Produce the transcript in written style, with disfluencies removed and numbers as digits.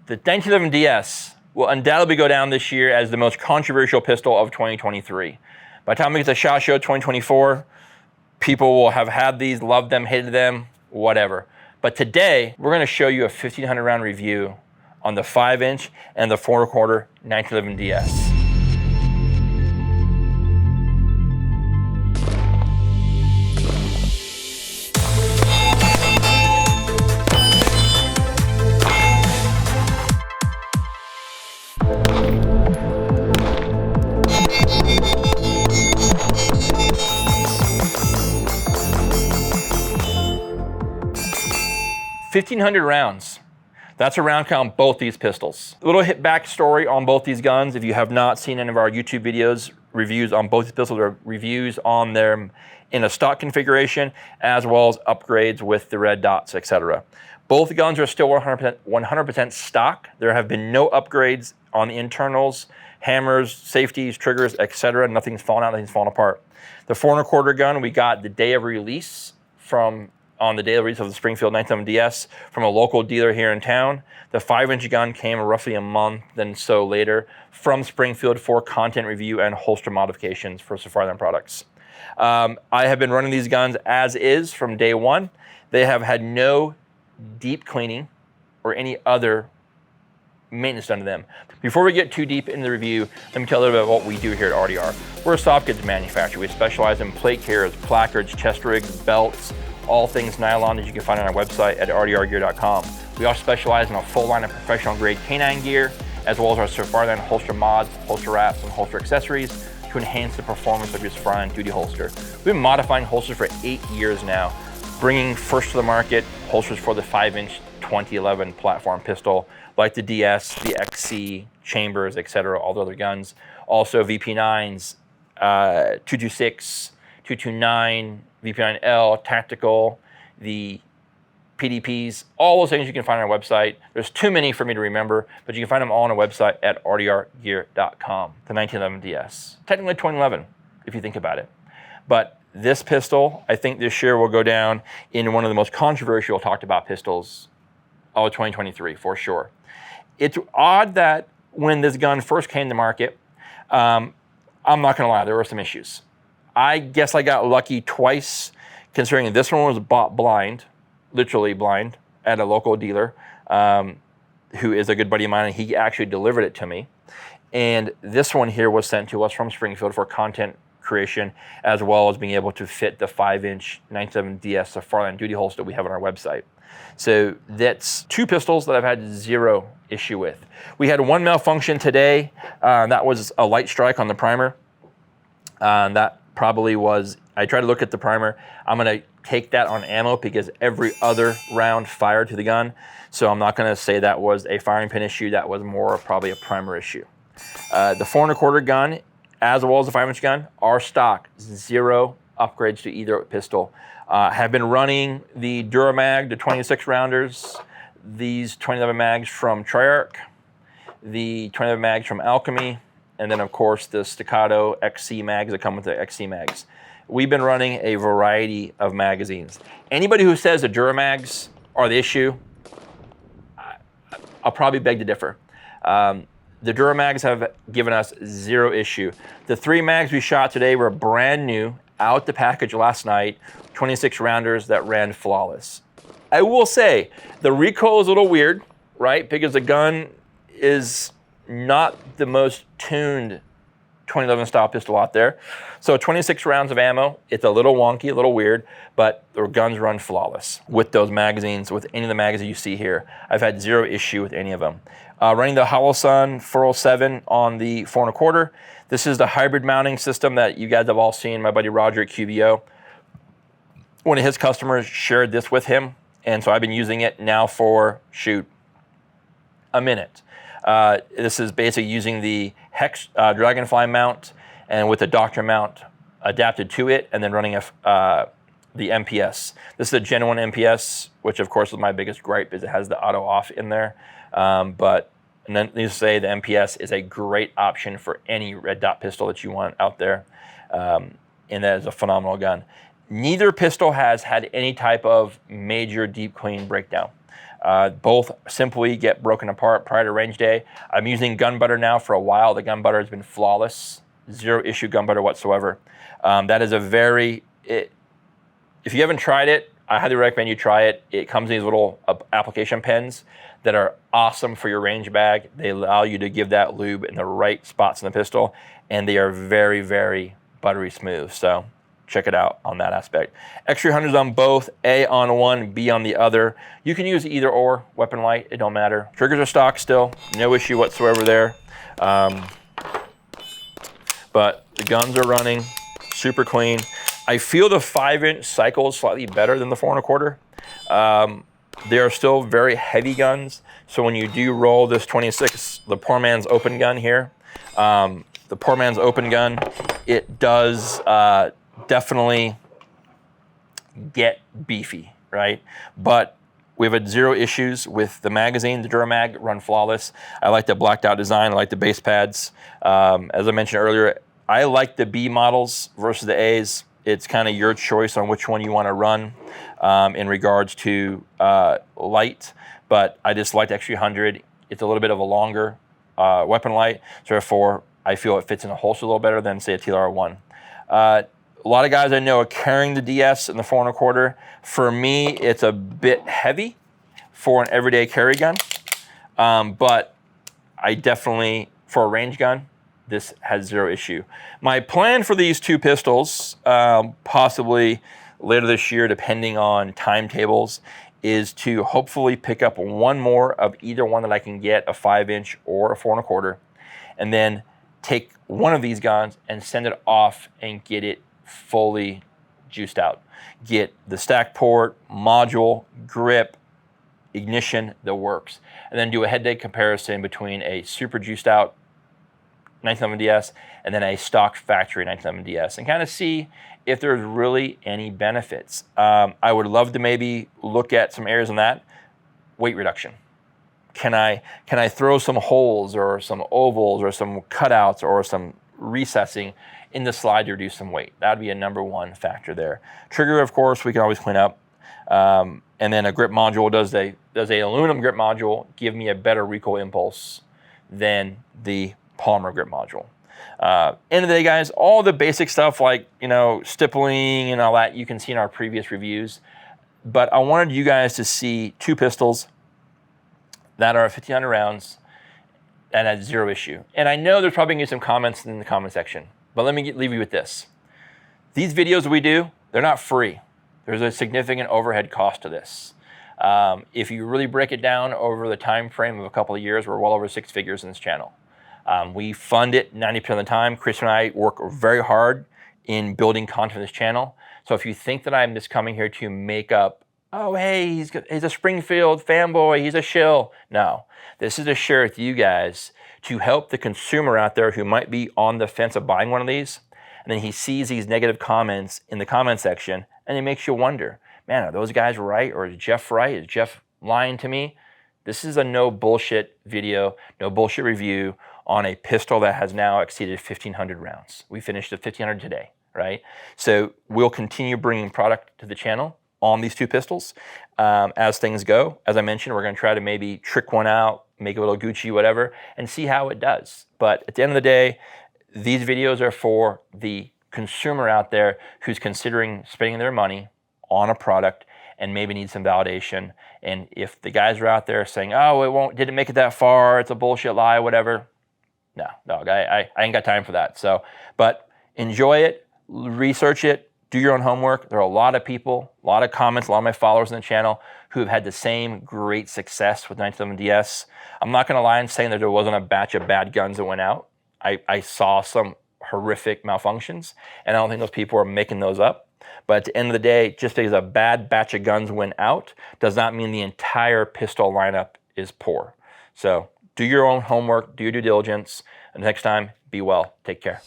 The 1911 DS will undoubtedly go down this year as the most controversial pistol of 2023. By the time we get to SHOT Show 2024, people will have had these, loved them, hated them, whatever. But today, we're gonna show you a 1,500 round review on the 5-inch and the 4.25 1911 DS. $1,500 rounds. That's a round count on both these pistols. A little hit back story on both these guns. If you have not seen any of our YouTube videos, reviews on both these pistols, or reviews on them in a stock configuration, as well as upgrades with the red dots, etc. Both guns are still 100% stock. There have been no upgrades on the internals, hammers, safeties, triggers, etc. Nothing's fallen out, nothing's fallen apart. The 4.25 gun, we got the day of release on the day of release of the Springfield 1911 DS from a local dealer here in town. The 5-inch gun came roughly a month and so later from Springfield for content review and holster modifications for Safariland products. I have been running these guns as is from day one. They have had no deep cleaning or any other maintenance done to them. Before we get too deep in the review, let me tell you a little bit about what we do here at RDR. We're a soft goods manufacturer. We specialize in plate carriers, placards, chest rigs, belts, all things nylon that you can find on our website at rdrgear.com. We also specialize in a full line of professional grade canine gear, as well as our Safariland holster mods, holster wraps, and holster accessories to enhance the performance of your Safariland duty holster. We've been modifying holsters for 8 years now, bringing first to the market holsters for the 5-inch 2011 platform pistol, like the DS, the XC, Chambers, etc., all the other guns. Also VP9s, 226, 229, VP9L, Tactical, the PDPs, all those things you can find on our website. There's too many for me to remember, but you can find them all on our website at rdrgear.com. The 1911 DS. Technically 2011, if you think about it. But this pistol, I think this year will go down in one of the most controversial talked about pistols of 2023, for sure. It's odd that when this gun first came to market, I'm not gonna lie, there were some issues. I guess I got lucky twice, considering this one was bought blind, literally blind, at a local dealer who is a good buddy of mine, and he actually delivered it to me. And this one here was sent to us from Springfield for content creation, as well as being able to fit the 5-inch 1911 DS Safariland duty holster we have on our website. So that's two pistols that I've had zero issue with. We had one malfunction today. That was a light strike on the primer. That probably was, I tried to look at the primer. I'm gonna take that on ammo because every other round fired to the gun. So I'm not gonna say that was a firing pin issue. That was more probably a primer issue. The 4.25 gun, as well as the 5-inch gun, are stock. Zero upgrades to either pistol. Have been running the Duramag, the 26 rounders, these 2011 mags from Triarch, the 2011 mags from Alchemy, and then of course the Staccato XC mags that come with the XC mags. We've been running a variety of magazines. Anybody who says the Duramags are the issue, I'll probably beg to differ. The Duramags have given us zero issue. The 3 mags we shot today were brand new, out the package last night, 26 rounders that ran flawless. I will say, the recoil is a little weird, right? Because the gun is not the most tuned 2011 style pistol out there. So 26 rounds of ammo, it's a little wonky, a little weird, but the guns run flawless with those magazines, with any of the magazines you see here. I've had zero issue with any of them. Running the Holosun 407 on the 4.25. This is the hybrid mounting system that you guys have all seen. My buddy Roger at QBO, one of his customers shared this with him, and so I've been using it now for, shoot, a minute. This is basically using the Hex Dragonfly mount and with the Doctor mount adapted to it, and then running the MPS. This is a Gen 1 MPS, which of course is my biggest gripe, is it has the auto off in there. And then needless to say, the MPS is a great option for any red dot pistol that you want out there, and that is a phenomenal gun. Neither pistol has had any type of major deep clean breakdown. Both simply get broken apart prior to range day. I'm using gun butter now for a while. The gun butter has been flawless, zero issue gun butter whatsoever. That is a very, if you haven't tried it, I highly recommend you try it. It comes in these little application pens that are awesome for your range bag. They allow you to give that lube in the right spots in the pistol, and they are very, very buttery smooth. So check it out on that aspect. X300s on both, A on one, B on the other. You can use either or, weapon light, it don't matter. Triggers are stock still, no issue whatsoever there. But the guns are running, super clean. I feel the 5-inch cycle is slightly better than the 4 1/4. They are still very heavy guns. So when you do roll this 26, the poor man's open gun here, the poor man's open gun, it does definitely get beefy, right? But we have had zero issues with the magazine. The Duramag run flawless. I like the blacked out design. I like the base pads. As I mentioned earlier, I like the B models versus the A's. It's kind of your choice on which one you want to run in regards to light, but I just like the X300. It's a little bit of a longer weapon light, so therefore I feel it fits in a holster a little better than, say, a TLR1. A lot of guys I know are carrying the DS and the 4 1/4. For me, it's a bit heavy for an everyday carry gun, but I definitely, for a range gun, this has zero issue. My plan for these two pistols, possibly later this year, depending on timetables, is to hopefully pick up one more of either one that I can get, a 5-inch or a 4 1/4, and then take one of these guns and send it off and get it fully juiced out. Get the stack port, module, grip, ignition, the works, and then do a head-to-head comparison between a super juiced out 911 DS and then a stock factory 911 DS, and kind of see if there's really any benefits. I would love to maybe look at some areas on that. Weight reduction. Can I throw some holes or some ovals or some cutouts or some recessing in the slide to reduce some weight? That would be a #1 factor there. Trigger, of course, we can always clean up. And then a grip module, does a aluminum grip module give me a better recoil impulse than the polymer grip module? End of the day, guys, all the basic stuff like, stippling and all that, you can see in our previous reviews. But I wanted you guys to see two pistols that are 1,500 rounds and at zero issue. And I know there's probably going to be some comments in the comment section, but let me leave you with this. These videos we do, they're not free. There's a significant overhead cost to this. If you really break it down over the time frame of a couple of years, we're well over 6 figures in this channel. We fund it 90% of the time. Chris and I work very hard in building content for this channel. So if you think that I'm just coming here to make up, oh, hey, he's a Springfield fanboy, he's a shill. No, this is to share with you guys to help the consumer out there who might be on the fence of buying one of these. And then he sees these negative comments in the comment section, and it makes you wonder, man, are those guys right? Or is Jeff right? Is Jeff lying to me? This is a no bullshit video, no bullshit review on a pistol that has now exceeded 1,500 rounds. We finished at 1,500 today, right? So we'll continue bringing product to the channel on these two pistols as things go. As I mentioned, we're gonna try to maybe trick one out, make a little Gucci, whatever, and see how it does. But at the end of the day, these videos are for the consumer out there who's considering spending their money on a product and maybe needs some validation. And if the guys are out there saying, oh, didn't make it that far, it's a bullshit lie, whatever, no, dog, I ain't got time for that. So, but enjoy it, research it, do your own homework. There are a lot of people, a lot of comments, a lot of my followers on the channel who have had the same great success with 911 DS. I'm not gonna lie and saying that there wasn't a batch of bad guns that went out. I saw some horrific malfunctions, and I don't think those people are making those up. But at the end of the day, just because a bad batch of guns went out does not mean the entire pistol lineup is poor. So do your own homework, do your due diligence, and next time, be well, take care.